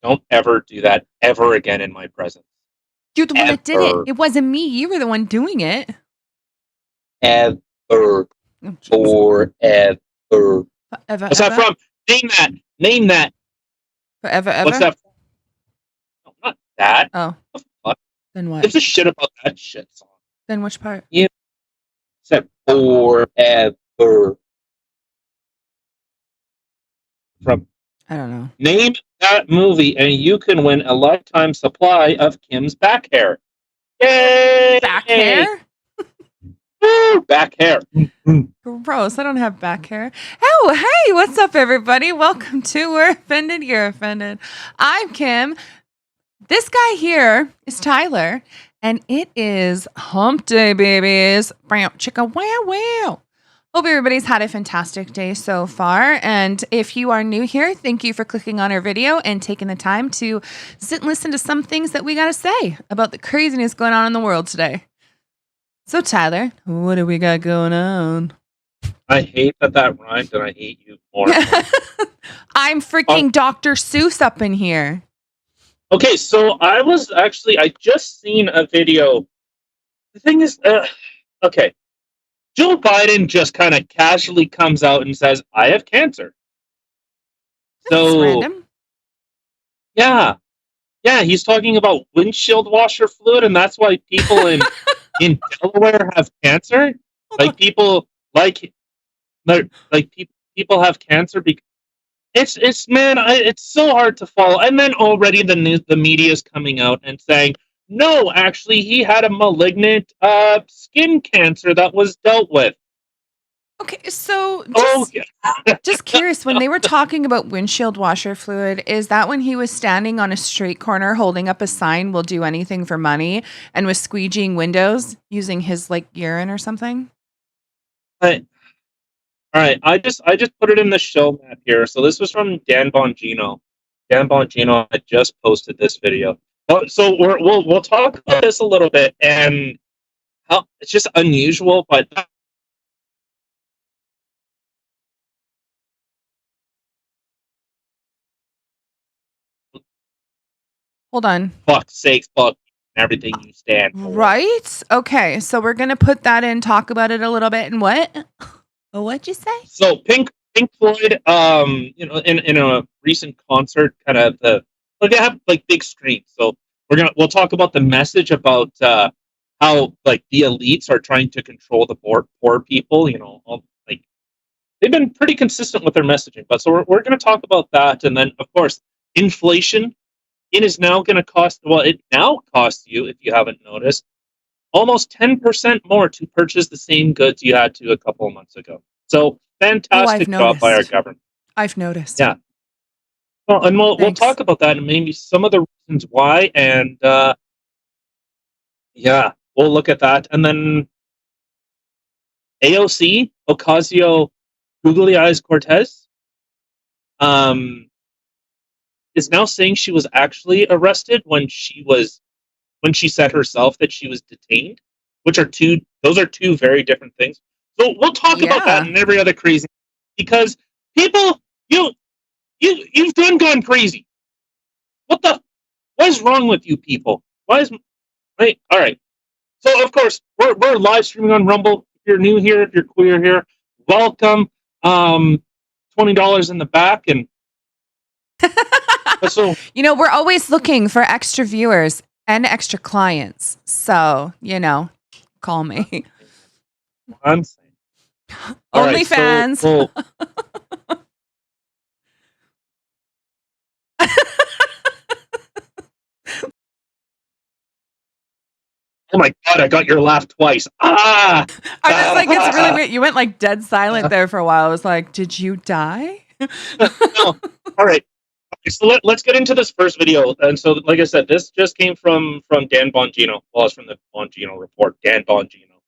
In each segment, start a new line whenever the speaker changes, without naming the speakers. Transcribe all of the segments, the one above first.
don't ever do that ever again in my presence.
You're the one that did it. It wasn't me. You were the one doing it.
Ever.
Oh,
Forever.
Forever,
What's that
ever?
from? Name that.
Forever, ever?
What's that from? No, not that.
Oh.
What the fuck?
Then what?
Gives a shit about that shit song.
Then which part?
You said forever. From
I don't know.
Name that movie and you can win a lifetime supply of Kim's back hair. Yay!
Back hair?
Woo, back hair.
Gross. I don't have back hair. Oh, hey, what's up, everybody? Welcome to We're Offended, You're Offended. I'm Kim. This guy here is Tyler, and it is hump day, babies. Bam, chicka, wow, wow. Hope everybody's had a fantastic day so far. And if you are new here, thank you for clicking on our video and taking the time to sit and listen to some things that we got to say about the craziness going on in the world today. So, Tyler, what do we got going on?
I hate that rhymed, and I hate you more.
I'm freaking Dr. Seuss up in here.
Okay, so I just seen a video. The thing is, okay. Joe Biden just kind of casually comes out and says, I have cancer.
That's random.
Yeah, he's talking about windshield washer fluid, and that's why people in Delaware have cancer. Like people people have cancer because it's so hard to follow. And then already the media is coming out and saying, no, actually, he had a malignant skin cancer that was dealt with.
Okay, so just curious, when they were talking about windshield washer fluid, is that when he was standing on a street corner holding up a sign, "We'll do anything for money," and was squeegeeing windows using his urine or something?
All right, I just put it in the show map here. So this was from Dan Bongino. Dan Bongino had just posted this video. So we'll talk about this a little bit and how it's just unusual, but
Hold on.
Fuck's sakes, fuck everything you stand for.
Right? Okay, so we're gonna put that in, talk about it a little bit, and what? What'd you say?
So Pink Floyd, in a recent concert, kind of they have big screens. So we'll talk about the message about how the elites are trying to control the poor people. They've been pretty consistent with their messaging. But so we're going to talk about that, and then of course inflation. It is now going to cost. Well, it now costs you, if you haven't noticed, almost 10% more to purchase the same goods you had to a couple of months ago. So fantastic job by our government.
I've noticed.
Yeah. Well, and we'll talk about that and maybe some of the reasons why, and we'll look at that. And then AOC, Ocasio-Cortez, is now saying she was actually arrested when she said herself that she was detained, those are two very different things. So we'll talk about that and every other crazy, because people, you've gone crazy. What is wrong with you people? Right? All right. So of course we're live streaming on Rumble. If you're new here, if you're queer here, welcome. $20 in the back, and so
we're always looking for extra viewers and extra clients. So call me.
I'm saying
OnlyFans.
Right, oh my God, I got your laugh twice.
I was it's really weird. You went dead silent there for a while. I was like, did you die?
No. All right. So let's get into this first video. And so, like I said, this just came from Dan Bongino. Well, it's from the Bongino report. Dan Bongino.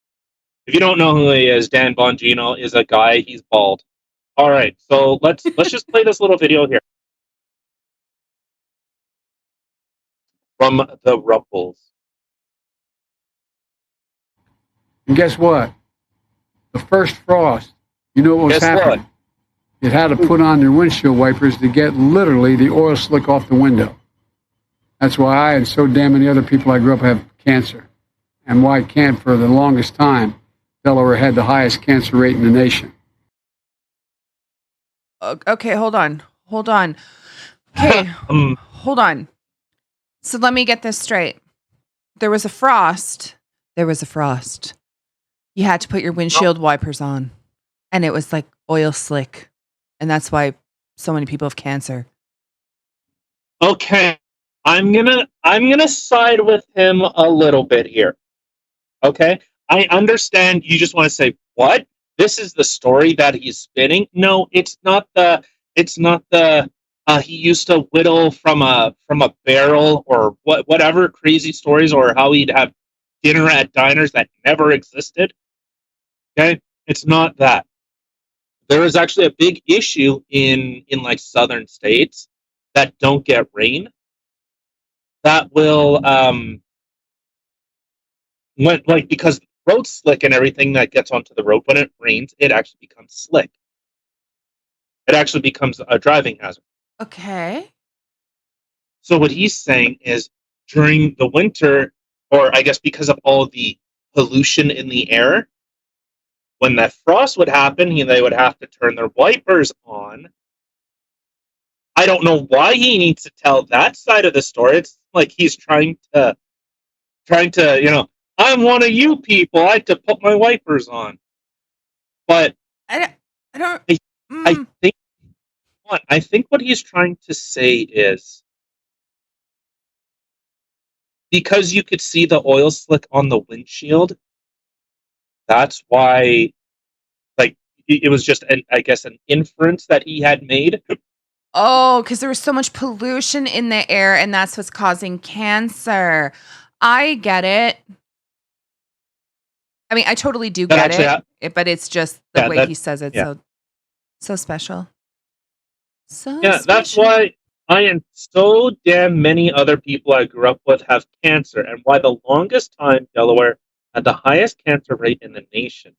If you don't know who he is, Dan Bongino is a guy. He's bald. All right. So let's just play this little video here from the Rumbles.
And guess what? The first frost. You know what was happening? What? It had to put on their windshield wipers to get literally the oil slick off the window. That's why I and so damn many other people I grew up have cancer. And why can't, for the longest time, Delaware had the highest cancer rate in the nation.
Okay, hold on. Okay, hold on. So let me get this straight. There was a frost. You had to put your windshield wipers on. And it was like oil slick. And that's why so many people have cancer.
Okay. I'm gonna side with him a little bit here. Okay? I understand you just want to say, what? This is the story that he's spinning? No, it's not the he used to whittle from a barrel or whatever crazy stories, or how he'd have dinner at diners that never existed. Okay? It's not that. There is actually a big issue in like southern states that don't get rain that will when, like, because the road's slick and everything that gets onto the road, when it rains, it actually becomes slick. It actually becomes a driving hazard.
Okay.
So what he's saying is, during the winter, or I guess because of all the pollution in the air, when that frost would happen, they would have to turn their wipers on. I don't know why he needs to tell that side of the story. It's like he's trying to, I'm one of you people. I had to put my wipers on. But
I don't.
I think what he's trying to say is, because you could see the oil slick on the windshield, that's why, like, it was just, I guess, an inference that he had made.
Oh, because there was so much pollution in the air, and that's what's causing cancer. I get it. I mean, I totally do get it, but it's just the way he says it, so special. So special.
That's why I and so damn many other people I grew up with have cancer, and why the longest time Delaware had the highest cancer rate in the nation.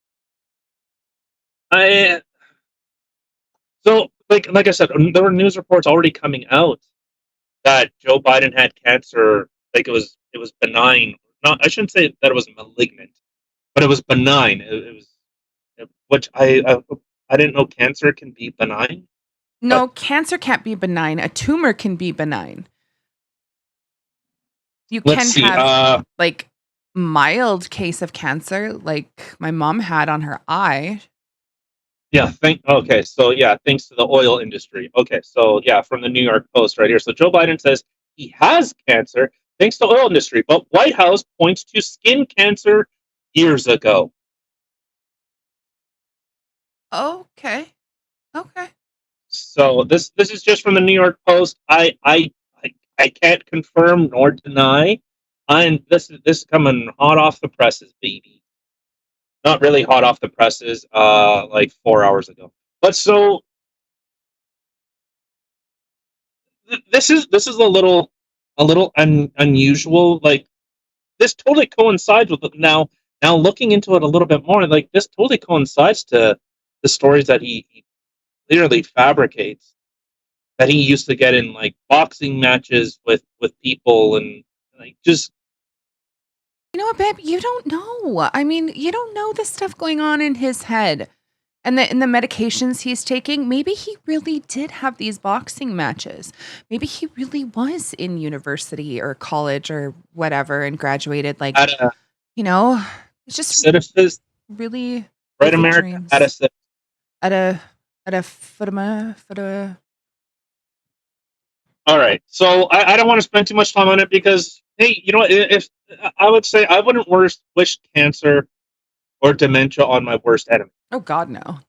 So, like I said, there were news reports already coming out that Joe Biden had cancer. Like, it was benign. Not, I shouldn't say that it was malignant, but it was benign. Which I didn't know cancer can be benign.
No, cancer can't be benign. A tumor can be benign. You can have like mild case of cancer, like my mom had on her eye.
Yeah, thanks to the oil industry. Okay, so from the New York Post right here. So Joe Biden says he has cancer thanks to oil industry, but White House points to skin cancer years ago.
Okay.
So this is just from the New York Post. I can't confirm nor deny. This is coming hot off the presses, baby. Not really hot off the presses, like 4 hours ago. But so this is a little unusual. Like, this totally coincides with it now. Now looking into it a little bit more, like, this totally coincides to the stories that he literally fabricates, that he used to get in, like, boxing matches with people, and, like, just.
You know what, babe? You don't know. I mean, you don't know the stuff going on in his head. And the medications he's taking, maybe he really did have these boxing matches. Maybe he really was in university or college or whatever and graduated, like, it's just really
Right, America
dreams.
At a All right. So I don't want to spend too much time on it, because, hey, you know what? If I would say, I wouldn't wish cancer or dementia on my worst enemy.
Oh God, no.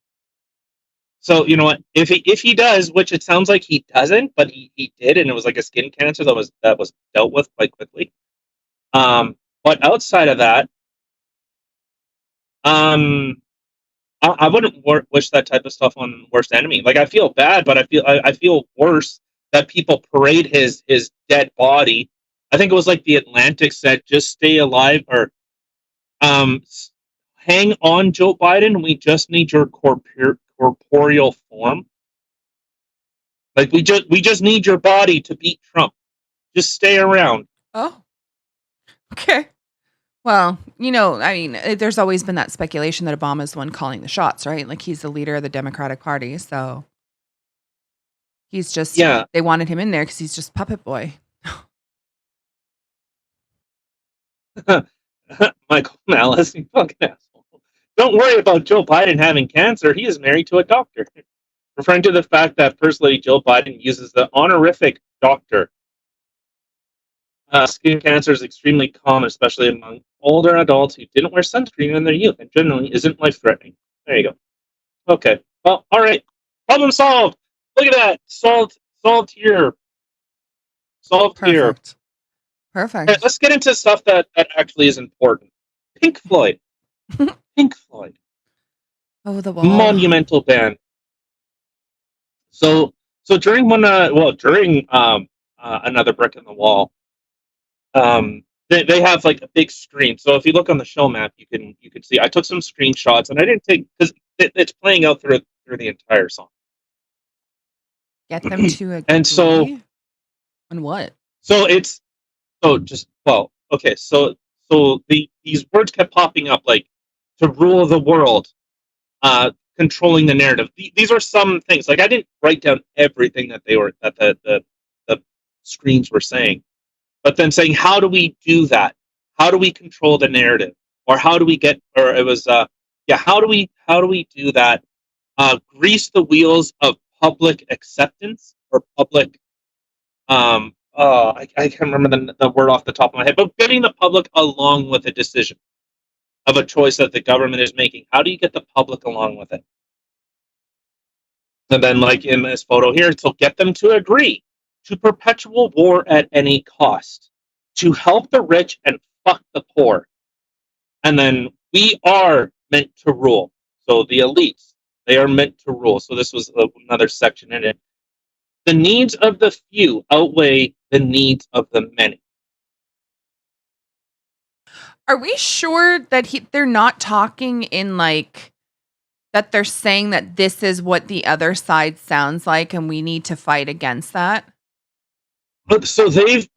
So, you know what? If he does, which it sounds like he doesn't, but he did, and it was like a skin cancer that was dealt with quite quickly. But outside of that, I wouldn't wish that type of stuff on worst enemy. Like, I feel bad, but I feel worse that people parade his dead body. I think it was like the Atlantic said, "Just stay alive," or "Hang on, Joe Biden. We just need your corporeal form. Like, we just need your body to beat Trump. Just stay around.
Oh, okay. Well, I mean, there's always been that speculation that Obama's the one calling the shots, right? Like he's the leader of the Democratic Party, so he's just
Yeah.
they wanted him in there because he's just puppet boy.
Michael Malice, you fucking asshole. Don't worry about Joe Biden having cancer. He is married to a doctor. Referring to the fact that First Lady Jill Biden uses the honorific doctor. Skin cancer is extremely common, especially among older adults who didn't wear sunscreen in their youth and generally isn't life-threatening. There you go. Okay. Well, all right. Problem solved. Look at that. Solved here. Solved here.
Perfect.
Okay, let's get into stuff that actually is important. Pink Floyd. Pink Floyd.
Oh, the wall.
Monumental band. So during Another Brick in the Wall, they have like a big screen. So if you look on the show map, you can see. I took some screenshots, and I didn't take because it's playing out through the entire song.
Get them to agree.
And so,
on what?
So it's okay. So these words kept popping up like to rule the world, controlling the narrative. These are some things. Like I didn't write down everything that the screens were saying, but then saying, how do we do that? How do we control the narrative? Or how do we get? Or it was how do we do that? Grease the wheels of public acceptance or public I can't remember the word off the top of my head, but getting the public along with a decision of a choice that the government is making. How do you get the public along with it? And then, like in this photo here, so get them to agree to perpetual war at any cost, to help the rich and fuck the poor. And then we are meant to rule. So the elites, they are meant to rule. So this was another section in it. The needs of the few outweigh the needs of the many.
Are we sure that they're not talking in like that they're saying that this is what the other side sounds like and we need to fight against that?
So they've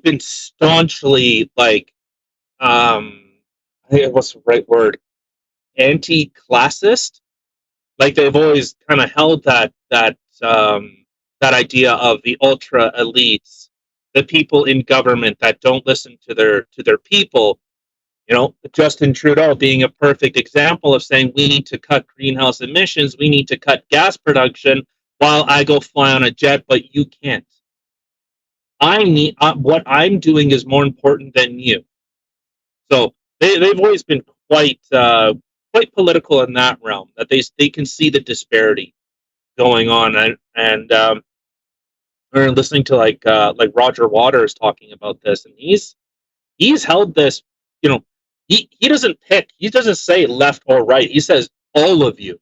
been staunchly like what's the right word? Anti-classist. Like they've always kind of held that idea of the ultra elites, the people in government that don't listen to their people. Justin Trudeau being a perfect example of saying we need to cut greenhouse emissions, we need to cut gas production while I go fly on a jet, but you can't. I need what I'm doing is more important than you. So they've always been quite political in that realm, that they can see the disparity going on, and we're listening to like Roger Waters talking about this, and he's held this. He doesn't pick. He doesn't say left or right. He says all of you.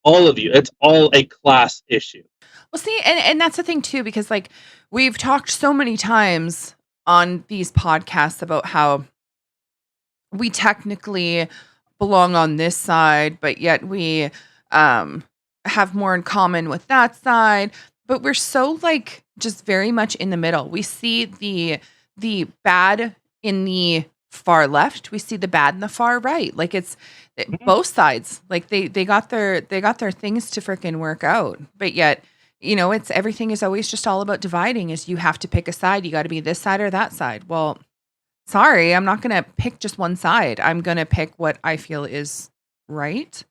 All of you. It's all a class issue.
Well, see, and that's the thing too, because like we've talked so many times on these podcasts about how we technically belong on this side, but yet we have more in common with that side. But we're so like just very much in the middle. We see the bad in the far left, we see the bad in the far right. Like it's both sides. Like they got their things to freaking work out. But yet, it's everything is always just all about dividing. Is you have to pick a side. You got to be this side or that side. Well, sorry, I'm not going to pick just one side. I'm going to pick what I feel is right.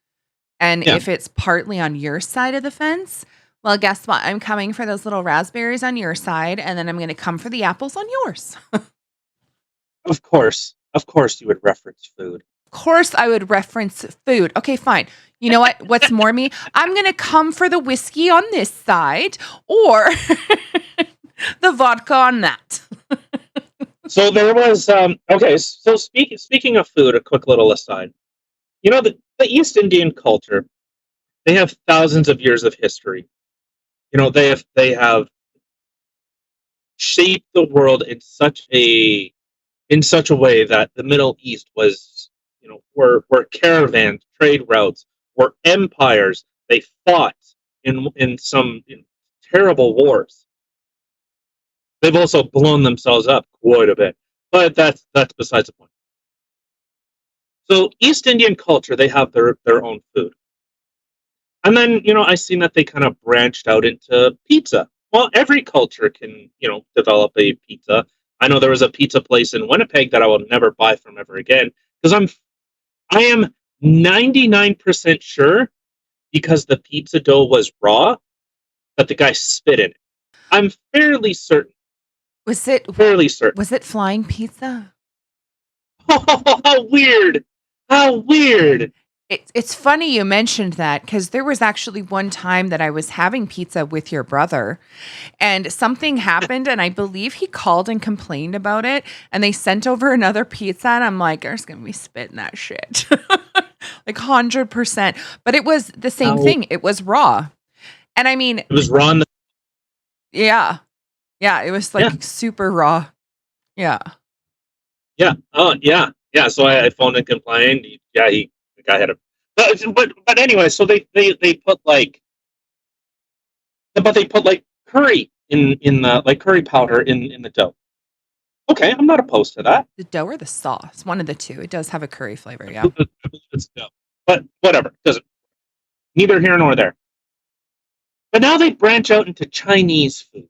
And if it's partly on your side of the fence, well, guess what? I'm coming for those little raspberries on your side, and then I'm going to come for the apples on yours.
Of course you would reference food.
Of course I would reference food. Okay, fine. You know what? What's more me? I'm going to come for the whiskey on this side or the vodka on that.
So there was okay. So speaking of food, a quick little aside. The East Indian culture, they have thousands of years of history. They have shaped the world in such a way that the Middle East was, were caravans, trade routes, were empires. They fought in some terrible wars. They've also blown themselves up quite a bit, but that's besides the point. So East Indian culture, they have their own food. And then, I seen that they kind of branched out into pizza. Well, every culture can, develop a pizza. I know there was a pizza place in Winnipeg that I will never buy from ever again because I am 99% sure because the pizza dough was raw that the guy spit in it. I'm fairly certain.
Was it
Fairly certain.
was it flying pizza?
Oh, how weird! How weird!
It's funny you mentioned that because there was actually one time that I was having pizza with your brother and something happened and I believe he called and complained about it and they sent over another pizza and I'm like, there's going to be spit in that shit. Like 100%. But it was the same thing. It was raw. And I mean,
it was raw.
Yeah. Yeah. It was like super raw. Yeah.
Yeah. Oh, yeah. Yeah. So I phoned and complained. The guy had a. But anyway, so they put like, but they put like curry in the like curry powder in the dough. Okay, I'm not opposed to that.
The dough or the sauce, one of the two. It does have a curry flavor. Yeah.
It's dough. But whatever, doesn't. Neither here nor there. But now they branch out into Chinese food.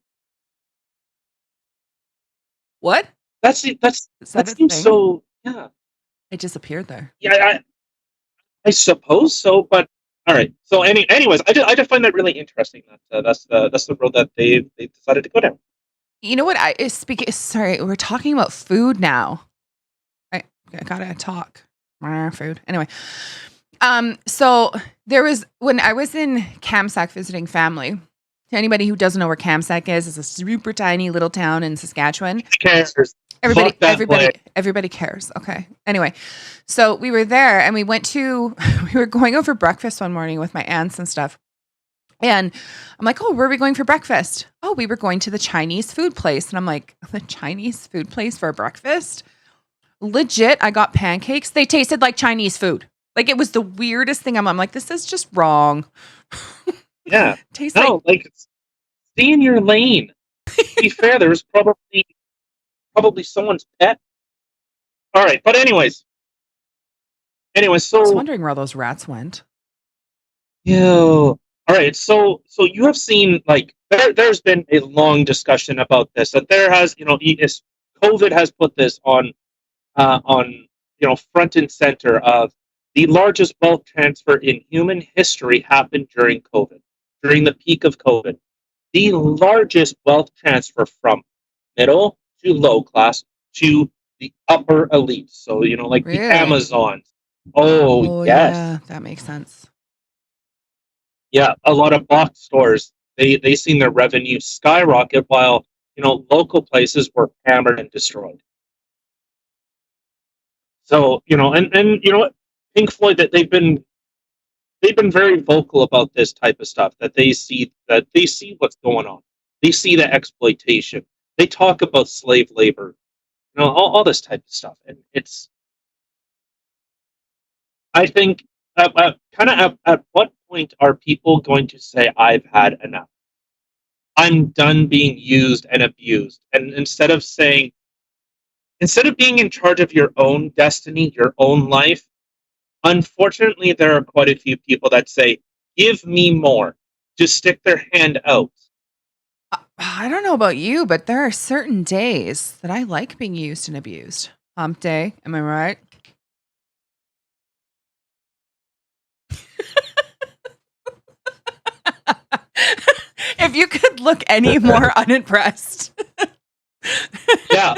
What?
That seems so. Yeah.
It disappeared there.
Yeah, I suppose so. But all right. So anyways, I just find that really interesting. That that's the road that they decided to go down.
You know what? Sorry, we're talking about food now. I gotta talk. Food. Anyway. So there was when I was in Kamsack visiting family. To anybody who doesn't know where Kamsack is, it's a super tiny little town in Saskatchewan. Everybody cares. Okay. Anyway, so we were there and we were going over breakfast one morning with my aunts and stuff. And I'm like, oh, where are we going for breakfast? Oh, we were going to the Chinese food place. And I'm like, the Chinese food place for breakfast? Legit, I got pancakes. They tasted like Chinese food. Like it was the weirdest thing. I'm like, this is just wrong.
Yeah. Tastes like stay in your lane. To be fair, there was probably someone's pet. All right, but anyways, so
I was wondering where all those rats went.
All right, so you have seen like there's been a long discussion about this that there has COVID has put this on front and center of the largest wealth transfer in human history happened during COVID, during the peak of COVID. The largest wealth transfer from middle to low class to the upper elite. So, like
Really?
the Amazons. Oh, yes.
Yeah, that makes sense.
Yeah, a lot of box stores, they seen their revenue skyrocket while, local places were hammered and destroyed. So, and you know what? Pink Floyd, that they've been very vocal about this type of stuff, that they see what's going on. They see the exploitation. They talk about slave labor, all this type of stuff. And I think, at what point are people going to say, I've had enough? I'm done being used and abused. And instead of being in charge of your own destiny, your own life, unfortunately, there are quite a few people that say, give me more. Just stick their hand out.
I don't know about you, but there are certain days that I like being used and abused. Hump day, am I right? If you could look any more unimpressed.
Yeah.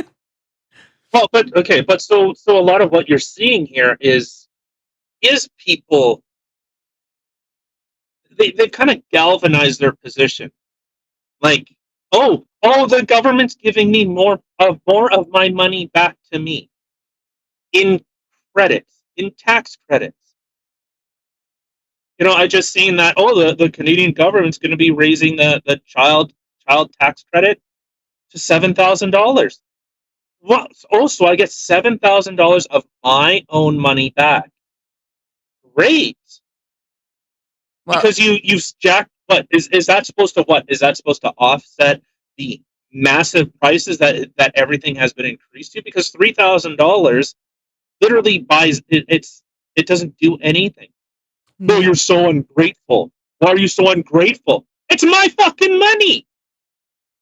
Well, but so a lot of what you're seeing here is people, they kind of galvanize their position. Like, oh, the government's giving me more of my money back to me in credits, in tax credits. I just seen that, the Canadian government's going to be raising the child tax credit to $7,000. What? Oh, so I get $7,000 of my own money back. Great. Well, because you've jacked. What is that supposed to? What is that supposed to offset the massive prices that everything has been increased to, because $3,000 literally buys it doesn't do anything. Oh, you're so ungrateful. Why are you so ungrateful? It's my fucking money.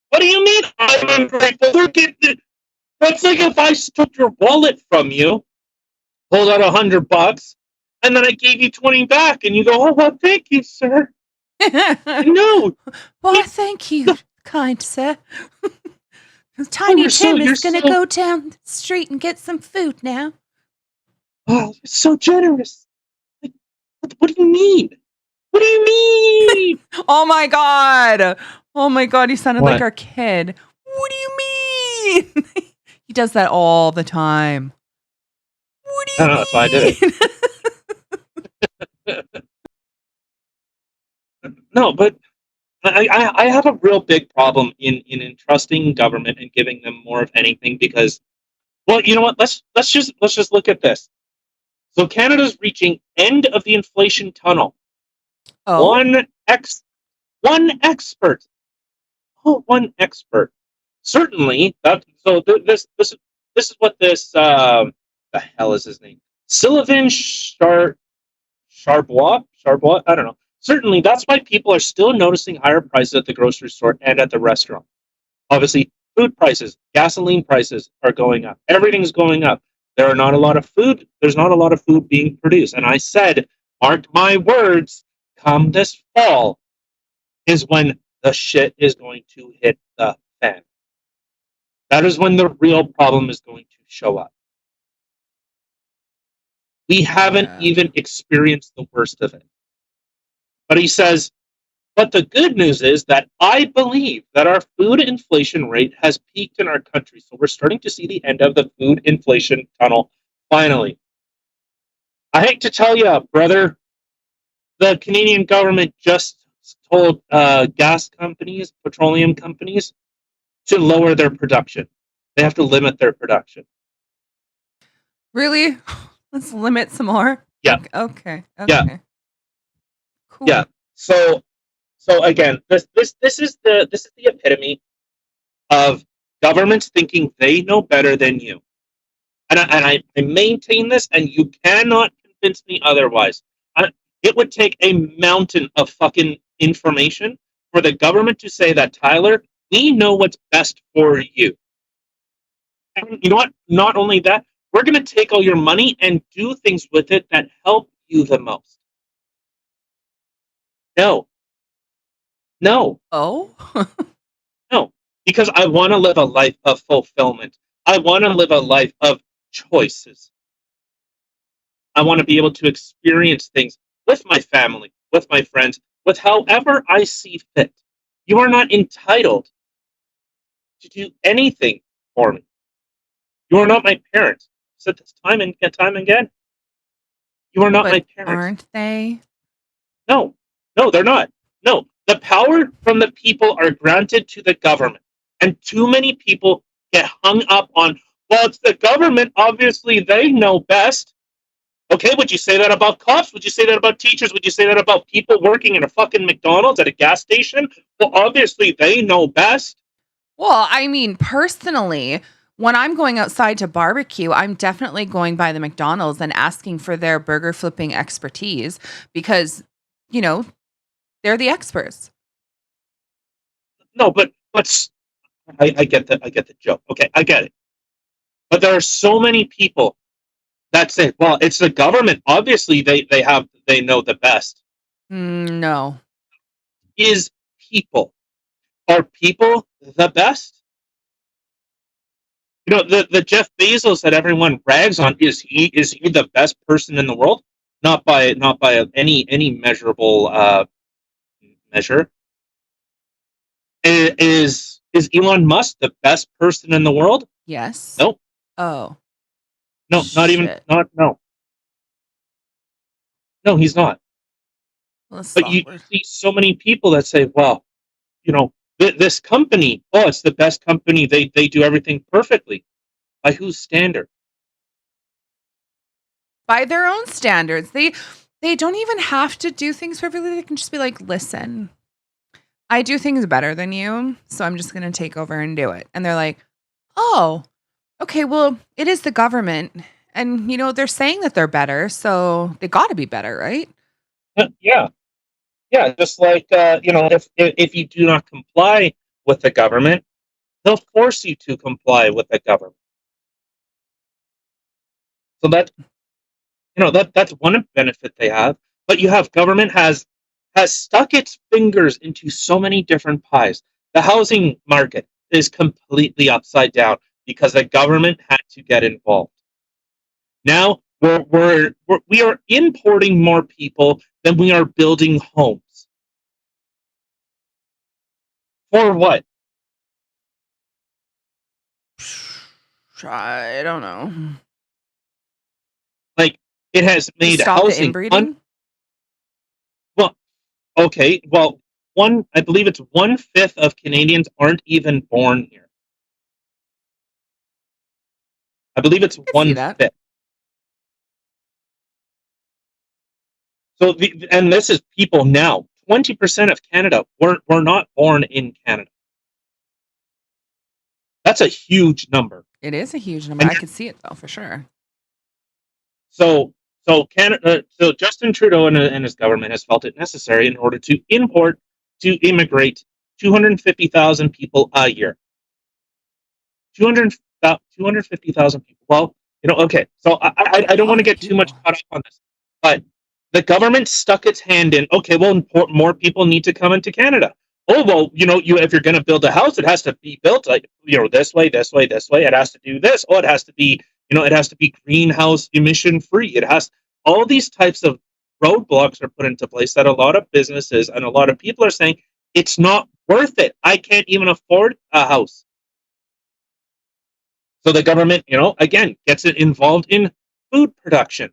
What do you mean I'm ungrateful? That's like if I took your wallet from you, pulled out $100, and then I gave you 20 back, and you go, "Oh well, thank you, sir." No.
Why, thank you, kind sir. Tiny
you're
Tim is
so-
going to go down the street and get some food now.
Oh, you're so generous. Like, what do you mean? What do you mean?
Oh my god! Oh my god! He sounded
What?
like our kid. What do you mean? He does that all the time. What do you
I don't know. That's why I did
mean?
it. No, but I have a real big problem in entrusting government and giving them more of anything, because, well, you know what? Let's just look at this. So Canada's reaching end of the inflation tunnel.
Oh,
One expert. Oh, one expert. Certainly that. So this is what this the hell is his name? Sylvain Charbois. I don't know. Certainly, that's why people are still noticing higher prices at the grocery store and at the restaurant. Obviously, food prices, gasoline prices are going up. Everything's going up. There are not a lot of food. There's not a lot of food being produced. And I said, mark my words, come this fall is when the shit is going to hit the fan. That is when the real problem is going to show up. We haven't even experienced the worst of it. But he says, but the good news is that I believe that our food inflation rate has peaked in our country. So we're starting to see the end of the food inflation tunnel, finally. I hate to tell you, brother, the Canadian government just told gas companies, petroleum companies, to lower their production. They have to limit their production.
really? Let's limit some more.
Yeah.
Okay.
Yeah.
Cool.
Yeah. So again, this is the epitome of governments thinking they know better than you. And I maintain this, and you cannot convince me otherwise. It would take a mountain of fucking information for the government to say that, Tyler, we know what's best for you. And you know what? Not only that, we're going to take all your money and do things with it that help you the most. No.
Oh?
No. Because I want to live a life of fulfillment. I want to live a life of choices. I want to be able to experience things with my family, with my friends, with however I see fit. You are not entitled to do anything for me. You are not my parents. I've said this time and time again. You are not my parents.
Aren't they?
No, they're not. No, the power from the people are granted to the government. And too many people get hung up on, well, it's the government. Obviously, they know best. Okay, would you say that about cops? Would you say that about teachers? Would you say that about people working in a fucking McDonald's at a gas station? Well, obviously, they know best.
Well, I mean, personally, when I'm going outside to barbecue, I'm definitely going by the McDonald's and asking for their burger flipping expertise because, you know, they're the experts.
No, but I get the joke. Okay, I get it. But there are so many people that say, well, it's the government. Obviously, they know the best.
No.
Is people. Are people the best? You know, the Jeff Bezos that everyone rags on, is he the best person in the world? Not by any measurable measure. Is Elon Musk the best person in the world?
Yes.
Nope.
Oh.
No, not even
Shit.
no. No, he's not.
Well, that's
But you
awkward.
see so many people that say, well, you know, this company, oh, it's the best company. They do everything perfectly. By whose standard?
By their own standards. They don't even have to do things perfectly. They can just be like, listen, I do things better than you, so I'm just going to take over and do it. And they're like, oh, okay, well, it is the government. And, they're saying that they're better, so they got to be better, right?
Yeah, yeah. Just like if you do not comply with the government, they'll force you to comply with the government. So that's one benefit they have. But you have government has stuck its fingers into so many different pies. The housing market is completely upside down because the government had to get involved. Now we are importing more people than we are building homes. For what?
I don't know.
Like, it has
To
made
stop the
housing
inbreeding?
well. Okay, well, I believe it's 1/5 of Canadians aren't even born here. I believe it's
I could see
one
that.
fifth. So and this is people now. 20% of Canada were not born in Canada. That's a huge number.
It is a huge number.
And
I could see it, though, for sure.
so Canada, so Justin Trudeau and his government has felt it necessary in order to immigrate 250,000 people a year. 250,000 people. Well, okay. So I don't want to get too much caught up on this, but the government stuck its hand in. Okay, well, more people need to come into Canada. Oh well, if you're going to build a house, it has to be built like this way, this way, this way. It has to do this. Oh, it has to be it has to be greenhouse emission free. It has all these types of roadblocks are put into place that a lot of businesses and a lot of people are saying it's not worth it. I can't even afford a house. So the government, again, gets it involved in food production.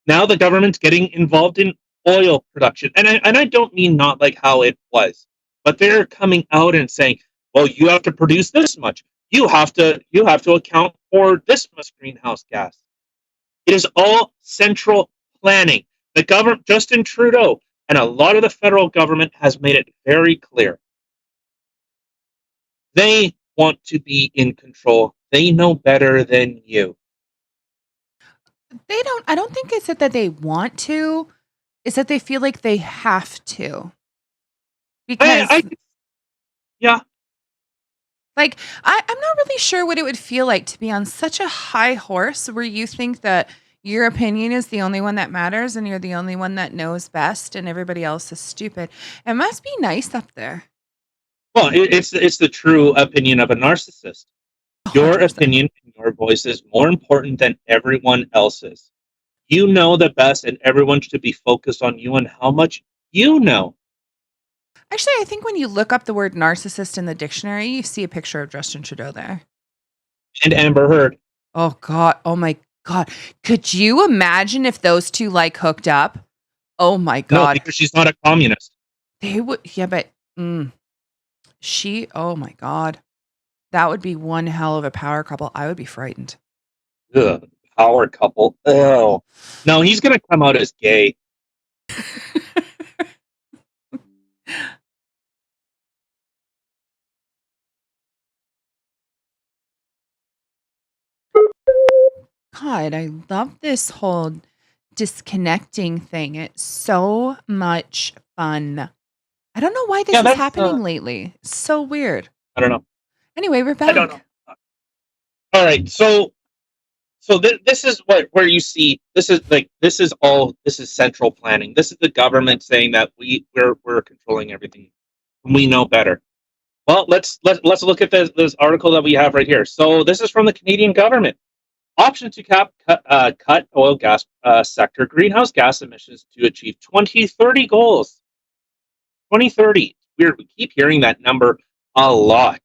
Now the government's getting involved in oil production. And I don't mean not like how it was, but they're coming out and saying, well, you have to produce this much. You have to account for this much greenhouse gas. It is all central planning. The government, Justin Trudeau, and a lot of the federal government has made it very clear. They want to be in control. They know better than you.
I don't think it's that they want to. It's that they feel like they have to. Because,
Yeah.
like, I'm not really sure what it would feel like to be on such a high horse where you think that your opinion is the only one that matters and you're the only one that knows best and everybody else is stupid. It must be nice up there.
Well, it's the true opinion of a narcissist. Your
100%.
opinion and your voice is more important than everyone else's. You know the best, and everyone should be focused on you and how much you know.
Actually, I think when you look up the word narcissist in the dictionary, you see a picture of Justin Trudeau there.
And Amber Heard.
Oh, God. Oh, my God. Could you imagine if those two hooked up? Oh, my God.
No, because she's not a communist.
They would. Yeah, but oh, my God. That would be one hell of a power couple. I would be frightened.
Ugh, power couple. Oh. No, he's going to come out as gay.
God, I love this whole disconnecting thing. It's so much fun. I don't know why this is happening lately. It's so weird.
I don't know.
Anyway, we're back.
I don't know. All right, so this is where you see this is central planning. This is the government saying that we're controlling everything. We know better. Well, let's look at this article that we have right here. So this is from the Canadian government. Option to cut oil gas sector greenhouse gas emissions to achieve 2030 goals. 2030. We keep hearing that number a lot.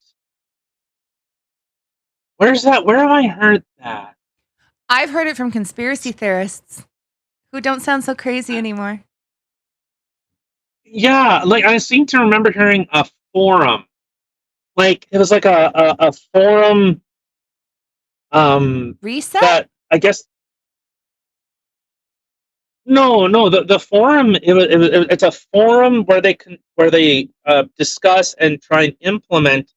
Where's that? Where have I heard that?
I've heard it from conspiracy theorists who don't sound so crazy anymore.
Yeah, like I seem to remember hearing a forum. Like it was like a forum
Reset?
that I guess No. The forum, it's a forum where they discuss and try and implement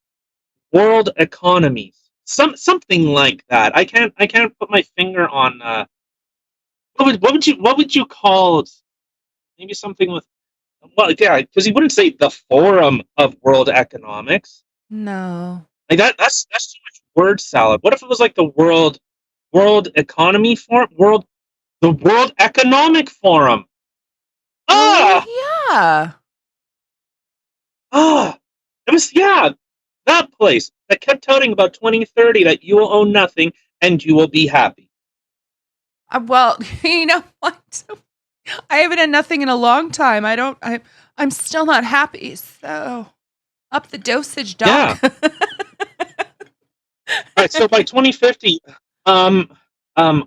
world economies, something like that. I can't put my finger on what would you call it? Maybe something with, well, yeah, because you wouldn't say the forum of world economics
No.
like that. That's too much word salad. What if it was like the world economy forum, the World Economic Forum?
Oh,
Ah,
yeah.
ah, it was, yeah, that place that kept touting about 2030 that you will own nothing and you will be happy.
Well, you know what? I haven't had nothing in a long time. I'm still not happy. So up the dosage,
Yeah.
doc.
All right. So by 2050, um,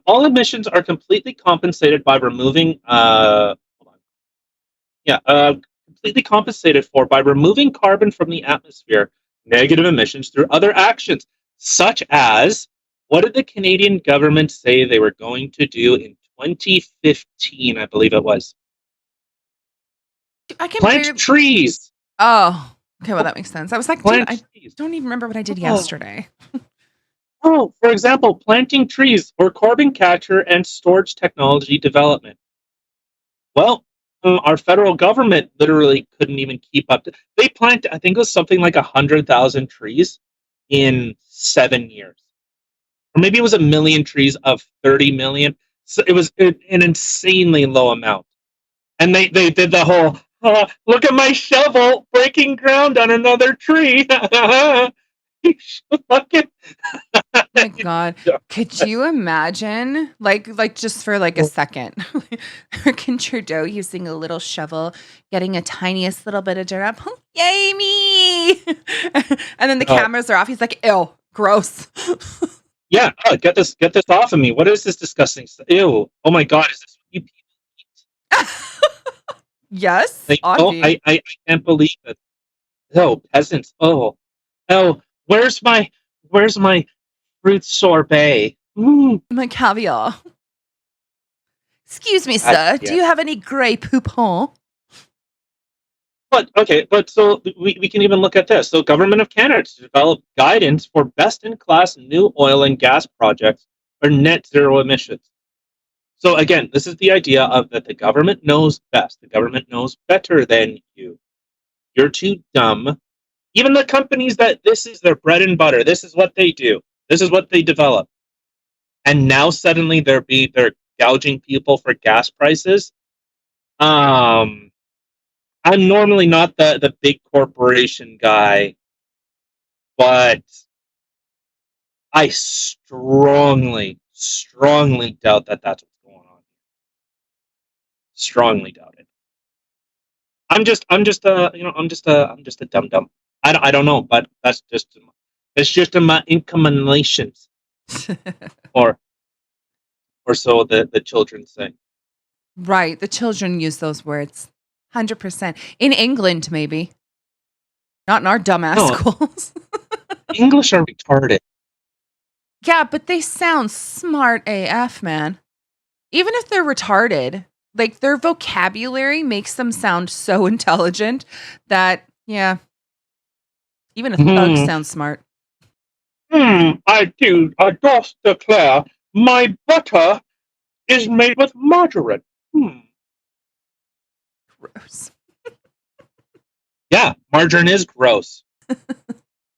all emissions are completely compensated by removing. Hold on. Yeah. Completely compensated for by removing carbon from the atmosphere, negative emissions through other actions, such as what did the Canadian government say they were going to do in 2015? I believe it was
I can
plant
barely.
trees.
Oh, okay. Well, that makes sense. I was like, dude,
Plant
I
trees.
don't even remember what I did
Oh.
yesterday.
Oh, for example, planting trees or carbon capture and storage technology development. Well, our federal government literally couldn't even keep up. They planted, I think it was something like 100,000 trees in 7 years, or maybe it was a million trees of 30 million. So it was an insanely low amount, and they did the whole look at my shovel breaking ground on another tree. Fucking-
My God. Could you imagine, like just for like a second, American Trudeau using a little shovel, getting a tiniest little bit of dirt up? Yay, me! And then the
Oh,
cameras are off. He's like, ew, gross.
yeah, get this off of me. What is this disgusting stuff? Ew. Oh my god, is this what you people eat?
Yes,
Like, oh,
Audie.
I can't believe it. Oh, peasants. Oh, where's my fruit sorbet? Mm.
My caviar. Excuse me,
I,
sir. Do
yeah.
you have any Grey Poupon?
But okay, but so we can even look at this. So Government of Canada to develop guidance for best in class new oil and gas projects for net zero emissions. So again, this is the idea of that the government knows best. The government knows better than you. You're too dumb. Even the companies that this is their bread and butter, this is what they do. This is what they develop. And now suddenly they're gouging people for gas prices. Um I'm normally not the big corporation guy, but I strongly doubt that that's what's going on. Strongly doubt it. I'm just a dum dum. I don't know, but it's just my inclinations, or so the children say.
Right. The children use those words. 100%. In England, maybe. Not in our dumbass
No,
schools.
English are retarded.
Yeah, but they sound smart AF, man. Even if they're retarded, like their vocabulary makes them sound so intelligent that, yeah, even a thug
Hmm.
sounds smart.
I dost declare my butter is made with margarine.
Gross.
Yeah, margarine is gross.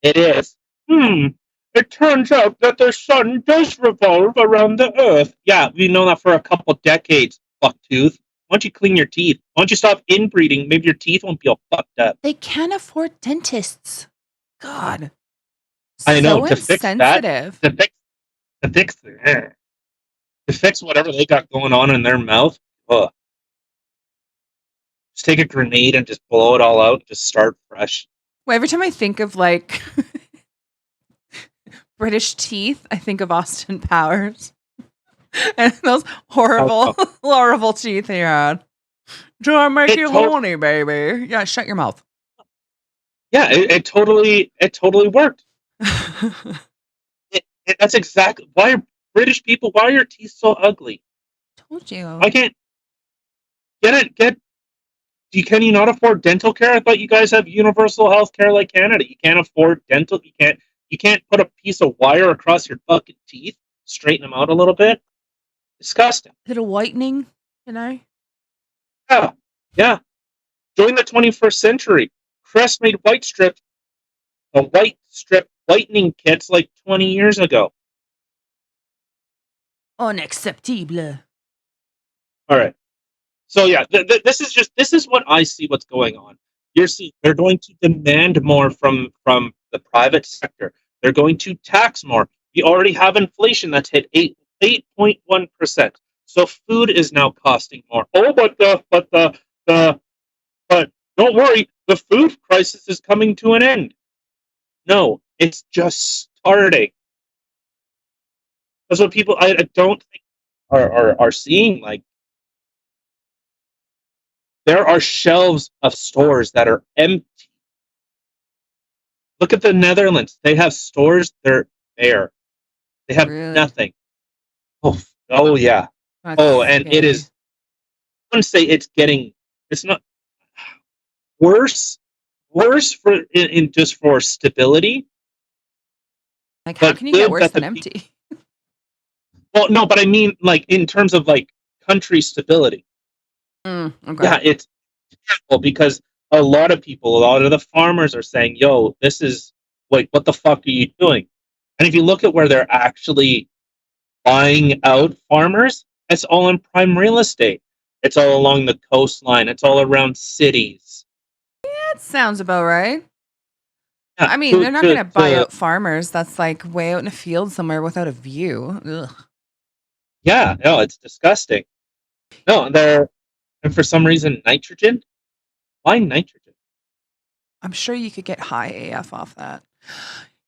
It is. Hmm. It turns out that the sun does revolve around the earth. Yeah, we've known that for a couple decades, fucktooth. Why don't you clean your teeth? Why don't you stop inbreeding? Maybe your teeth won't be all fucked up.
They can't afford dentists. God.
I know,
So
to fix that,
insensitive.
to fix, to fix whatever they got going on in their mouth, ugh. Just take a grenade and just blow it all out and just start fresh.
Well, every time I think of like British teeth, I think of Austin Powers and those
Oh,
horrible,
no.
horrible teeth he had. Do I make
It
you
to-
horny, baby? Yeah, shut your mouth.
yeah, it totally worked. That's exactly why are British people. Why are your teeth so ugly?
Told you.
Why can't Get it. Can you not afford dental care? I thought you guys have universal health care like Canada. You can't afford dental. You can't put a piece of wire across your fucking teeth, straighten them out a little bit. Disgusting.
Little whitening, you know?
Yeah. Yeah. Join the 21st century. Crest made a white strip whitening kits like 20 years ago.
Unacceptable.
All right. So yeah, this is what I see what's going on. You're seeing they're going to demand more from the private sector. They're going to tax more. We already have inflation that's hit 8.1%. So food is now costing more. Oh, but don't worry, the food crisis is coming to an end. No, it's just starting. That's what people I don't think are seeing. Like, there are shelves of stores that are empty. Look at the Netherlands. They have stores, they're bare. They have
Really?
nothing. Oh yeah.
That's
And it
scary.
is, I wouldn't say it's not worse for in just for stability.
Like, how
But
can you get
good
worse
that
than
the
empty?
well, no, but I mean, like, in terms of like country stability.
Okay.
Yeah, it's terrible because a lot of the farmers are saying, "Yo, this is like, what the fuck are you doing?" And if you look at where they're actually buying out farmers, it's all in prime real estate. It's all along the coastline. It's all around cities.
That sounds about right.
Yeah,
I mean, they're not going to buy out farmers that's like way out in a field somewhere without a view. Ugh.
yeah, no, it's disgusting. No, and for some reason, nitrogen. Why nitrogen?
I'm sure you could get high AF off that.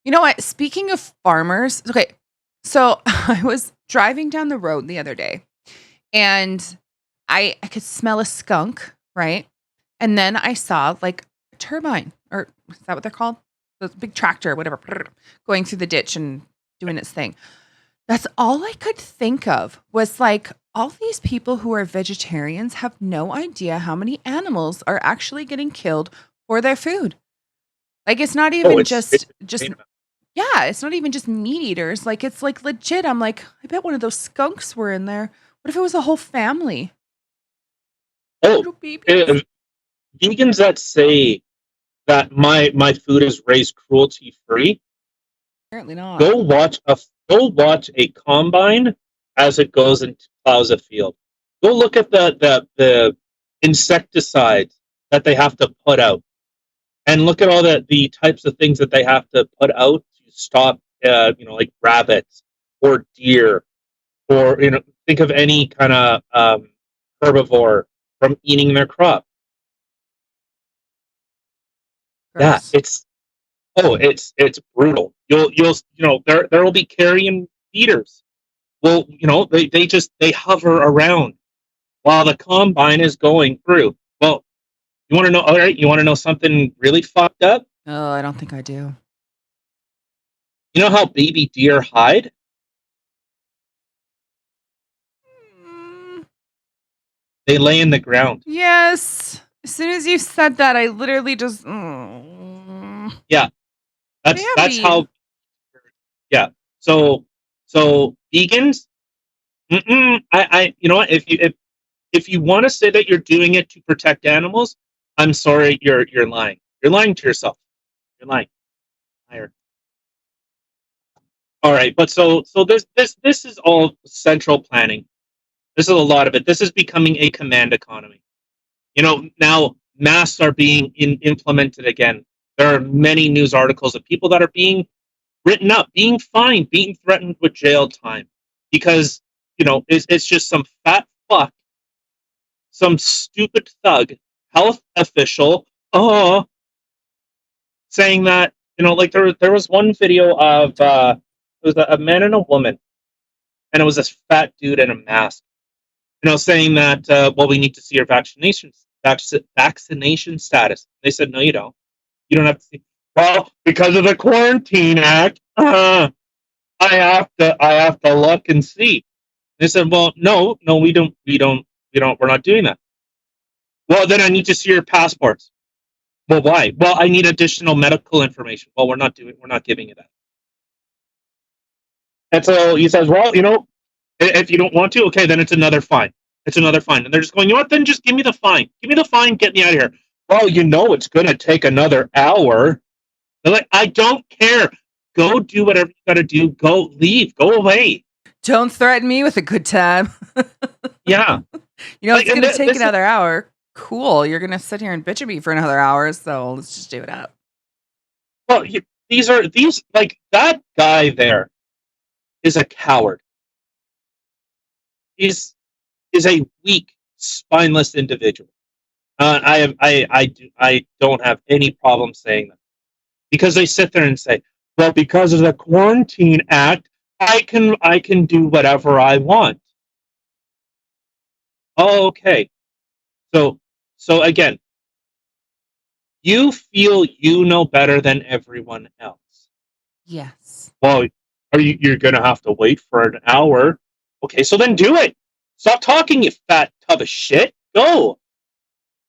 You know what? Speaking of farmers, okay. So I was driving down the road the other day and I could smell a skunk, right? And then I saw like a turbine, or is that what they're called? The big tractor, whatever, going through the ditch and doing its thing. That's all I could think of was like all these people who are vegetarians have no idea how many animals are actually getting killed for their food. Like it's not even
It's
just yeah, it's not even just meat eaters. Like it's like legit. I'm like, I bet one of those skunks were in there. What if it was a whole family? Little babies.
Vegans that say that my food is raised cruelty free.
Apparently not.
Go watch a combine as it goes and plows a field. Go look at the insecticides that they have to put out, and look at all the types of things that they have to put out to stop, like rabbits or deer, or think of any kind of herbivore from eating their crop. Yeah,
Gross.
it's brutal. There will be carrion feeders. Well, they hover around while the combine is going through. Well, you want to know? All right, you want to know something really fucked up?
Oh, I don't think I do.
You know how baby deer hide?
Mm,
They lay in the ground.
yes. As soon as you said that, I literally just.
Yeah, that's how. Yeah. So vegans. You know what? If you want to say that you're doing it to protect animals, I'm sorry, you're lying. You're lying to yourself. You're lying. Liar. All right, but so this is all central planning. This is a lot of it. This is becoming a command economy. Now masks are being implemented again. There are many news articles of people that are being written up, being fined, being threatened with jail time because it's just some fat fuck, some stupid thug, health official, saying that like there was one video of it was a man and a woman, and it was this fat dude in a mask, saying that well, we need to see your vaccination status. They said, no, you don't. You don't have to see. Well, because of the Quarantine Act, I have to look and see. They said, well, no, we're not doing that. Well, then I need to see your passports. Well, why? Well, I need additional medical information. Well, we're not giving you that. And so he says, well, if you don't want to, okay, then it's another fine. It's another fine. And they're just going, you know what? Then just give me the fine. Give me the fine. Get me out of here. Well, it's going to take another hour. They're like, I don't care. Go do whatever you got to do. Go leave. Go away.
Don't threaten me with a good time.
Yeah.
It's going to take another hour. Cool. You're going to sit here and bitch at me for another hour. So let's just do it up.
Well, that guy there is a coward. Is a weak, spineless individual. I don't have any problem saying that, because they sit there and say, well, because of the Quarantine Act, I can do whatever I want. Oh, okay. So again, you feel you know better than everyone else.
Yes.
Well, you're going to have to wait for an hour. Okay, so then do it. Stop talking, you fat tub of shit. Go.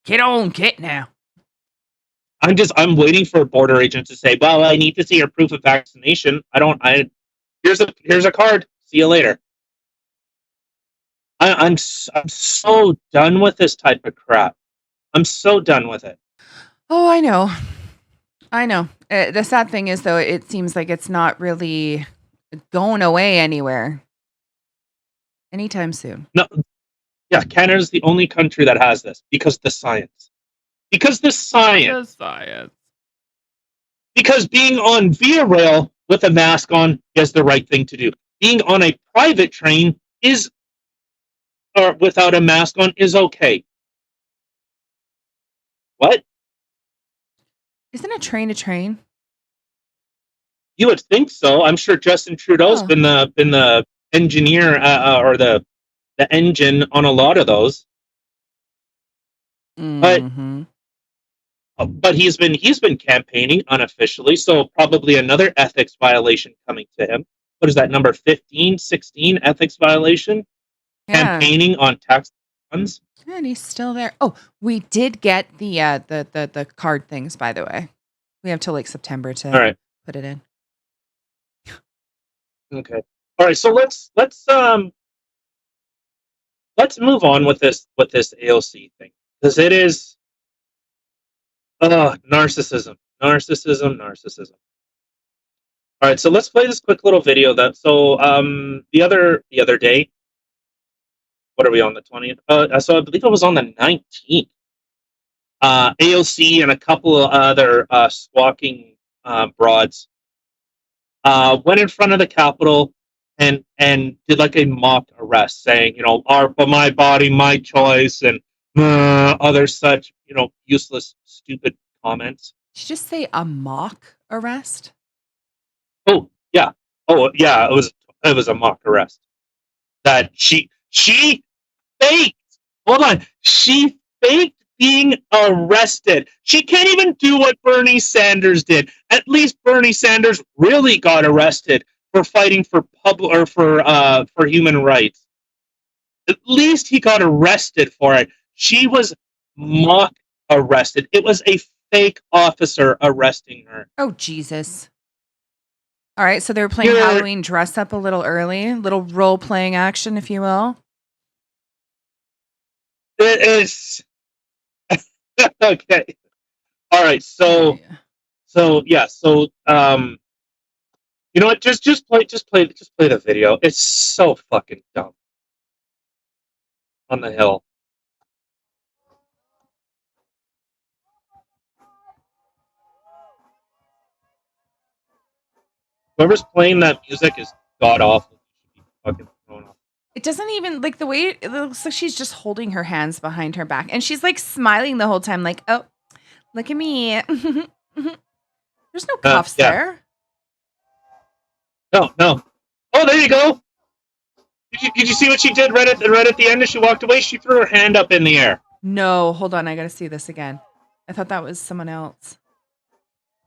Get on, get now.
I'm waiting for a border agent to say, well, I need to see your proof of vaccination. Here's a card. See you later. I'm so done with this type of crap. I'm so done with it.
Oh, I know. The sad thing is, though, it seems like it's not really going away anywhere anytime soon.
No, yeah, Canada's the only country that has this because the science. Because the science. Because being on Via Rail with a mask on is the right thing to do. Being on a private train or without a mask on is okay. What?
Isn't a train a train?
You would think so. I'm sure Justin Trudeau's been the engineer or the engine on a lot of those.
Mm-hmm.
But he's been campaigning unofficially, so probably another ethics violation coming to him. What is that, number 15, 16 ethics violation? Yeah. Campaigning on tax funds.
And he's still there. Oh, we did get the card things, by the way. We have till September to put it in.
Okay. All right. So let's move on with this AOC thing, because it is narcissism. All right. So let's play this quick little video. The other day, what are we on, the 20th? So I believe it was on the 19th. AOC and a couple of other squawking broads went in front of the Capitol and did like a mock arrest, saying, my body, my choice, and other such, useless, stupid comments.
Did you just say a mock arrest?
Oh yeah, it was a mock arrest that she faked. Hold on, she faked being arrested. She can't even do what Bernie Sanders did. At least Bernie Sanders really got arrested for fighting for for human rights. At least he got arrested for it. She was mock arrested. It was a fake officer arresting her.
Oh, Jesus. All right, so they were playing Halloween dress up a little early, little role playing action, if you will.
It is. Okay. All right. So you know what? Just play the video. It's so fucking dumb. On the Hill. Whoever's playing that music is god awful. Fucking thrown off.
It doesn't even, like, the way it looks like she's just holding her hands behind her back, and she's like smiling the whole time, like, oh, look at me. There's no cuffs there.
No. Oh, there you go. Did you see what she did right at the end as she walked away? She threw her hand up in the air.
No, hold on, I gotta see this again. I thought that was someone else.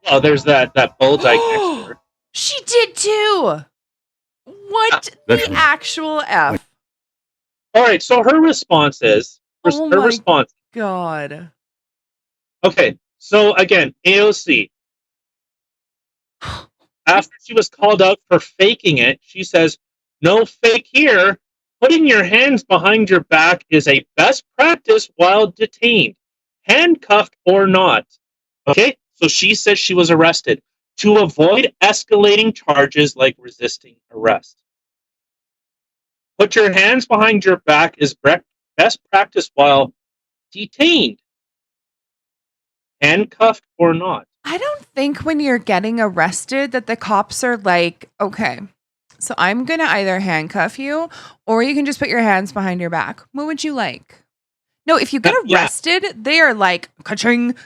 Oh, there's that bullseye next to her.
She did too. What the actual F?
All right, so her response is,
Goodness. God.
Okay, so again, AOC. After she was called out for faking it, she says, "No fake here. Putting your hands behind your back is a best practice while detained, handcuffed or not." Okay, so she says she was arrested to avoid escalating charges like resisting arrest. Put your hands behind your back is best practice while detained, handcuffed or not.
I don't think when you're getting arrested that the cops are like, okay, so I'm going to either handcuff you or you can just put your hands behind your back. What would you like? No, if you get arrested, they are like, ka-ching,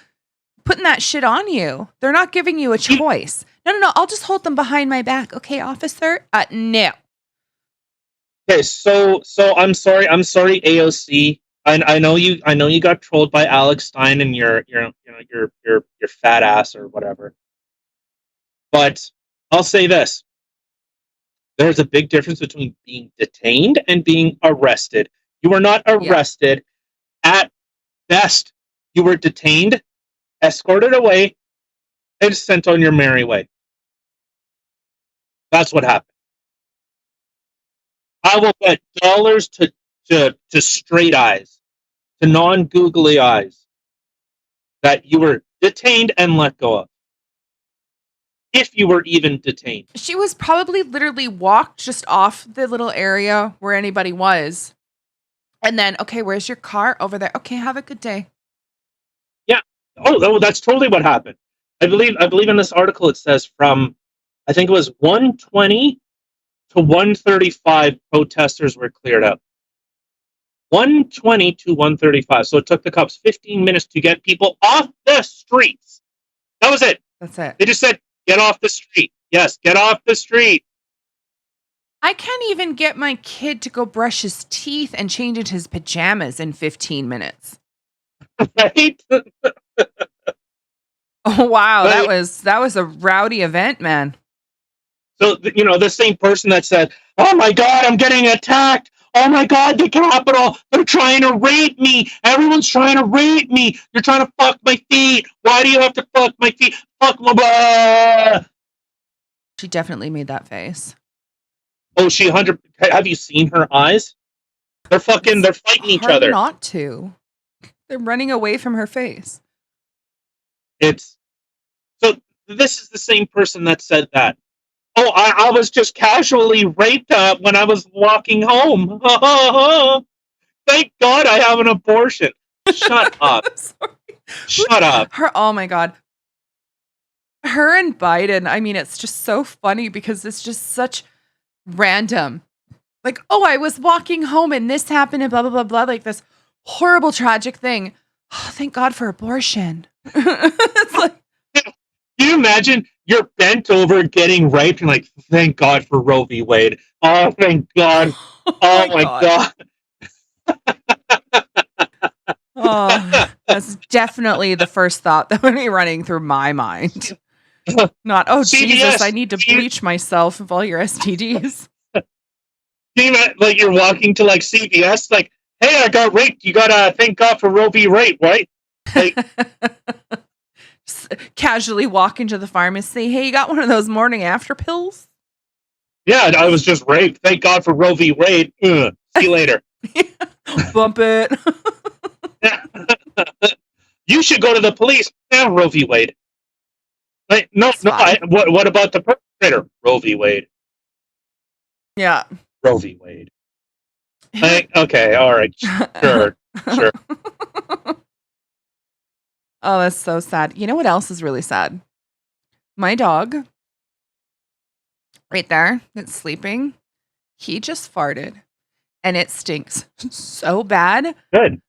putting that shit on you. They're not giving you a choice. No, I'll just hold them behind my back. Okay, officer? No.
Okay, so I'm sorry, AOC. I know you got trolled by Alex Stein and your fat ass or whatever. But I'll say this. There's a big difference between being detained and being arrested. You were not arrested. Yeah. At best, you were detained, escorted away, and sent on your merry way. That's what happened. I will bet dollars to straight eyes, to non-googly eyes, that you were detained and let go of. If you were even detained.
She was probably literally walked just off the little area where anybody was. And then, okay, where's your car? Over there. Okay, have a good day.
Yeah. Oh, that's totally what happened. I believe in this article it says from, I think it was 1:20 to 1:35 protesters were cleared out. 1:20 to 1:35. So it took the cops 15 minutes to get people off the streets. That was it.
That's it.
They just said, get off the street. Yes, get off the street.
I can't even get my kid to go brush his teeth and change into his pajamas in 15 minutes.
Right?
Oh, wow. That was a rowdy event, man.
So, the same person that said, "Oh my God, I'm getting attacked. Oh my God, the Capitol, they're trying to rape me. Everyone's trying to rape me. You're trying to fuck my feet. Why do you have to fuck my feet? Fuck my blah."
She definitely made that face.
Oh, she 100. Have you seen her eyes? They're fighting each other.
Not to. They're running away from her face.
So this is the same person that said that. Oh, I was just casually raped when I was walking home. Thank God I have an abortion. Shut up. Shut up.
Oh my God. Her and Biden, I mean, it's just so funny because it's just such random. Like, oh, I was walking home and this happened and blah, blah, blah, blah. Like this horrible, tragic thing. Oh, thank God for abortion. It's like,
can you imagine you're bent over getting raped and like, thank God for Roe v. Wade. Oh, thank God. Oh my God.
Oh, that's definitely the first thought that would be running through my mind. Not, oh, CBS, Jesus, I need to bleach myself of all your STDs.
Like you're walking to like CBS, like, hey, I got raped. You gotta thank God for Roe v. Wade, right? Like,
casually walk into the pharmacy. Hey, you got one of those morning after pills?
Yeah, I was just raped. Thank God for Roe v. Wade. See you later.
Bump it.
You should go to the police. Yeah, Roe v. Wade. Like, no. What about the perpetrator? Roe v. Wade.
Yeah.
Roe v. Wade. Okay, all right, sure.
Oh, that's so sad. You know what else is really sad? My dog, right there, that's sleeping, he just farted, and it stinks so bad.
Good.